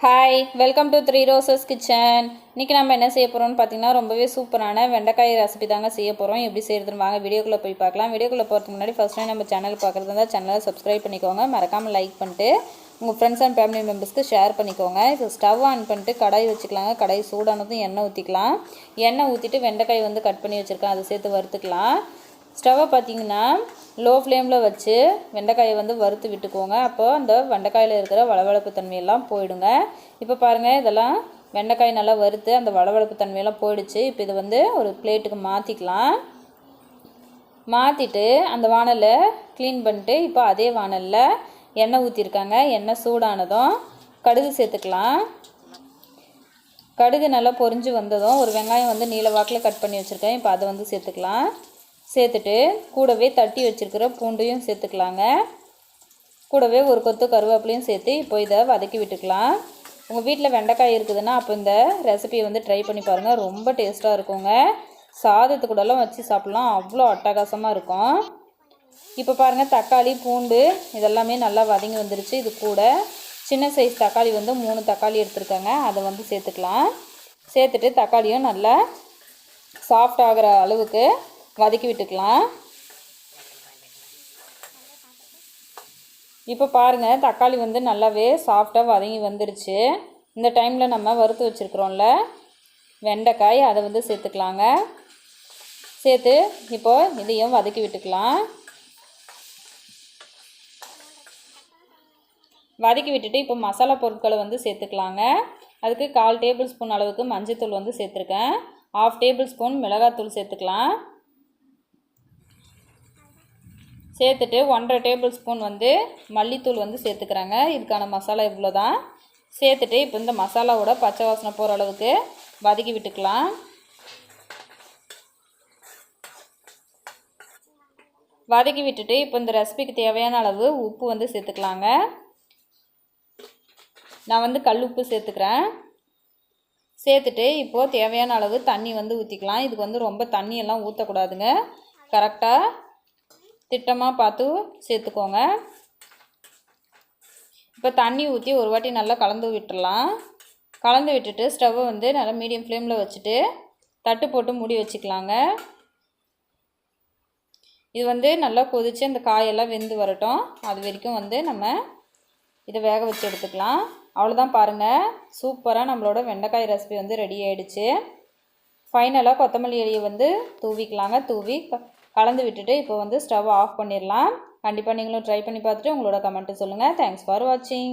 Hi, welcome to 3 roses kitchen. இன்றைக்கி நம்ம என்ன செய்ய போகிறோம்னு பார்த்தீங்கன்னா ரொம்பவே சூப்பரான வெண்டைக்காய் ரெசிபி தாங்க செய்ய போகிறோம். எப்படி செய்கிறதுன்னு வாங்க வீடியோக்குள்ளே போய் பார்க்கலாம். வீடியோக்குள்ளே போகிறதுக்கு முன்னாடி ஃபஸ்ட் டைம் நம்ம சேனல் பார்க்குறது இருந்தால் சேனலை சப்ஸ்கிரைப் பண்ணிக்கோங்க. மறக்காமல் லைக் பண்ணிட்டு உங்கள் ஃப்ரெண்ட்ஸ் அண்ட் ஃபேமிலி மெம்பர்ஸ்க்கு ஷேர் பண்ணிக்கோங்க. இப்போ ஸ்டவ் ஆன் பண்ணிட்டு கடாய் வச்சுக்கலாங்க. கடாய் சூடானதும் எண்ணெய் ஊற்றிக்கலாம். எண்ணெய் ஊற்றிட்டு வெண்டைக்காய் வந்து கட் பண்ணி வச்சுருக்கேன், அதை சேர்த்து வறுத்துக்கலாம். ஸ்டவ்வை பார்த்திங்கன்னா லோ ஃப்ளேமில் வச்சு வெண்டைக்காயை வந்து வறுத்து விட்டுக்கோங்க. அப்போது அந்த வெண்டைக்காயில் இருக்கிற வளவளப்பு தன்மையெல்லாம் போயிடுங்க. இப்போ பாருங்கள், இதெல்லாம் வெண்டைக்காய் நல்லா வறுத்து அந்த வளவளப்பு தன்மையெல்லாம் போயிடுச்சு. இப்போ இது வந்து ஒரு பிளேட்டுக்கு மாற்றிக்கலாம். மாற்றிட்டு அந்த வானலை க்ளீன் பண்ணிட்டு இப்போ அதே வானலில் எண்ணெய் ஊற்றிருக்காங்க. எண்ணெய் சூடானதும் கடுகு சேர்த்துக்கலாம். கடுகு நல்லா பொரிஞ்சு வந்ததும் ஒரு வெங்காயம் வந்து நீல வாக்கில் கட் பண்ணி வச்சுருக்கேன், இப்போ அதை வந்து சேர்த்துக்கலாம். சேர்த்துட்டு கூடவே தட்டி வச்சுருக்கிற பூண்டையும் சேர்த்துக்கலாங்க. கூடவே ஒரு கொத்து கருவேப்பிலையும் சேர்த்து இப்போ இதை வதக்கி விட்டுக்கலாம். உங்கள் வீட்டில் வெண்டைக்காய் இருக்குதுன்னா அப்போ இந்த ரெசிபியை வந்து ட்ரை பண்ணி பாருங்கள். ரொம்ப டேஸ்ட்டாக இருக்குங்க. சாதத்துக்கூடலாம் வச்சு சாப்பிட்லாம், அவ்வளோ அட்டகாசமாக இருக்கும். இப்போ பாருங்கள், தக்காளி பூண்டு இதெல்லாமே நல்லா வதங்கி வந்துருச்சு. இது கூட சின்ன சைஸ் தக்காளி வந்து 3 தக்காளி எடுத்துருக்காங்க, அதை வந்து சேர்த்துக்கலாம். சேர்த்துட்டு தக்காளியும் நல்லா சாஃப்ட் ஆகிற அளவுக்கு வதக்கி விட்டுக்கலாம். இப்போ பாருங்கள், தக்காளி வந்து நல்லாவே சாஃப்டாக வதங்கி வந்துருச்சு. இந்த டைமில் நம்ம வறுத்து வச்சுருக்குறோம்ல வெண்டைக்காய், அதை வந்து சேர்த்துக்கலாங்க. சேர்த்து இப்போது இதையும் வதக்கி விட்டுக்கலாம். வதக்கி விட்டுட்டு இப்போ மசாலா பொருட்களை வந்து சேர்த்துக்கலாங்க. அதுக்கு 1/4 டேபிள் ஸ்பூன் அளவுக்கு மஞ்சள்தூள் வந்து சேர்த்துருக்கேன். 1/2 டேபிள் ஸ்பூன் மிளகாத்தூள் சேர்த்துக்கலாம். சேர்த்துட்டு 1/2 டேபிள் ஸ்பூன் வந்து மல்லித்தூள் வந்து சேர்த்துக்கிறாங்க. இதுக்கான மசாலா இவ்வளோ தான். சேர்த்துட்டு இப்போ இந்த மசாலாவோட பச்சை வாசனை போகிற அளவுக்கு வதக்கி விட்டுக்கலாம். வதக்கி விட்டுட்டு இப்போ இந்த ரெசிபிக்கு தேவையான அளவு உப்பு வந்து சேர்த்துக்கலாங்க. நான் வந்து கல் உப்பு சேர்த்துக்கிறேன். சேர்த்துட்டு இப்போது தேவையான அளவு தண்ணி வந்து ஊற்றிக்கலாம். இதுக்கு வந்து ரொம்ப தண்ணியெல்லாம் ஊற்றக்கூடாதுங்க, கரெக்டாக திட்டமாக பார்த்து சேர்த்துக்கோங்க. இப்போ தண்ணி ஊற்றி ஒரு வாட்டி நல்லா கலந்து விட்டுடலாம். கலந்து விட்டுட்டு ஸ்டவ்வை வந்து நல்லா மீடியம் ஃப்ளேமில் வச்சுட்டு தட்டு போட்டு மூடி வச்சுக்கலாங்க. இது வந்து நல்லா கொதித்து அந்த காயெல்லாம் வெந்து வரட்டும். அது வரைக்கும் வந்து நம்ம இதை வேக வச்சு எடுத்துக்கலாம். அவ்வளோதான், பாருங்கள், சூப்பராக நம்மளோட வெண்டைக்காய் ரெசிபி வந்து ரெடி ஆகிடுச்சு. ஃபைனலாக கொத்தமல்லி இலையை வந்து தூவிக்கலாங்க. தூவி கலந்து விட்டுட்டு இப்போ வந்து ஸ்டவ் ஆஃப் பண்ணிடலாம். கண்டிப்பாக நீங்களும் ட்ரை பண்ணி பார்த்துட்டு உங்களோட கமெண்ட்டு சொல்லுங்கள். தேங்க்ஸ் ஃபார் வாட்சிங்.